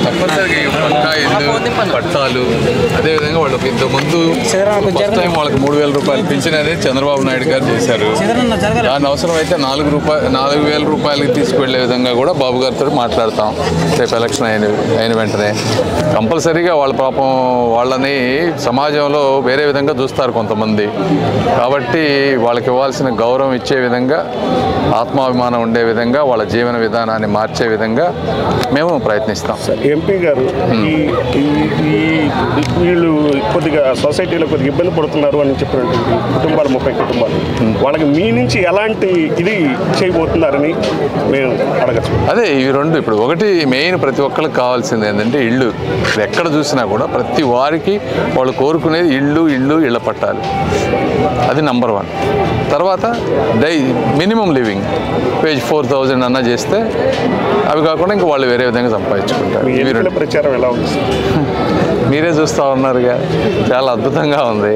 తప్పనిసరిగా పక్కా ఇల్లు పట్టాలు, అదేవిధంగా వాళ్ళకి ఇంతకుముందు ఫస్ట్ టైం వాళ్ళకి 3,000 రూపాయలు పింఛన్ అనేది చంద్రబాబు నాయుడు గారు చేశారు. దాని అవసరం అయితే 4,000 రూపాయలకి తీసుకువెళ్లే విధంగా కూడా బాబు గారితో మాట్లాడతాం. రేపు ఎలక్షన్ అయిన వెంటనే కంపల్సరీగా వాళ్ళ పాపం వాళ్ళని సమాజంలో వేరే విధంగా చూస్తారు కొంతమంది. కాబట్టి వాళ్ళకి ఇవ్వాల్సిన గౌరవం ఇచ్చే విధంగా, ఆత్మాభిమానం ఉండే విధంగా, వాళ్ళ జీవన విధానాన్ని మార్చే విధంగా మేము ప్రయత్నిస్తాం. ఎంపీ గారు వీళ్ళు కొద్దిగా సొసైటీలో కొద్దిగా ఇబ్బంది పడుతున్నారు అని చెప్పినటువంటి కుటుంబాలు 30 కుటుంబాలు, వాళ్ళకి మీ నుంచి ఎలాంటి ఇది చేయబోతున్నారని మేము అడగచ్చు. అదే ఇవి రెండు. ఇప్పుడు ఒకటి మెయిన్ ప్రతి ఒక్కరికి కావాల్సింది ఏంటంటే ఇళ్ళు. ఎక్కడ చూసినా కూడా ప్రతి వారికి వాళ్ళు కోరుకునేది ఇళ్ళ పట్టాలి. అది నెంబర్ 1. తర్వాత మినిమం లివింగ్ పేజ్ 4,000 అన్నా చేస్తే అవి కాకుండా ఇంకా వాళ్ళు వేరే విధంగా సంపాదించుకుంటారు. ప్రచారం ఎలా ఉంది? మీరే చూస్తూ ఉన్నారుగా, చాలా అద్భుతంగా ఉంది.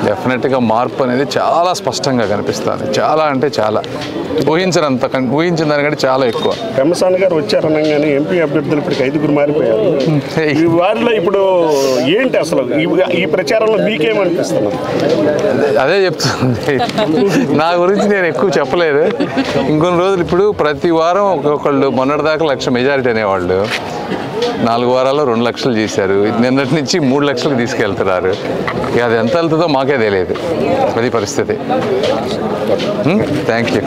డెఫినెట్గా మార్పు అనేది చాలా స్పష్టంగా కనిపిస్తుంది. చాలా అంటే చాలా ఊహించిన దానికంటే చాలా ఎక్కువ. పెమ్మసాని గారు వచ్చారనగానే ఎంపీ అభ్యర్థులు ఇప్పటికి 5గురు మారిపోయారు. వారిలో ఇప్పుడు ఏంటి అసలు ఈ ప్రచారంలో మీకేమనిపిస్తున్నారు? అదే చెప్తుంది. నా గురించి నేను ఎక్కువ చెప్పలేదు. ఇంకొన్ని రోజులు ఇప్పుడు ప్రతి వారం ఒక్కొక్కళ్ళు మొన్నటిదాకా 1,00,000 మెజారిటీ అనేవాళ్ళు 4 వారాల్లో 2 లక్షలు చేశారు. నిన్నటి నుంచి 3 లక్షలకు తీసుకెళ్తున్నారు. ఇక అది ఎంత వెళ్తుందో మాకే తెలియదు. అది పరిస్థితి. Thank you.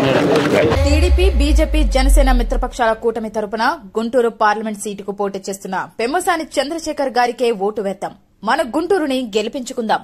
TDP, BJP, Janasena మిత్రపక్షాల కూటమి తరపున గుంటూరు పార్లమెంట్ సీటుకు పోటీ చేస్తున్న పెమ్మసాని చంద్రశేఖర్ గారికే ఓటు వేద్దాం. మన గుంటూరుని గెలిపించుకుందాం.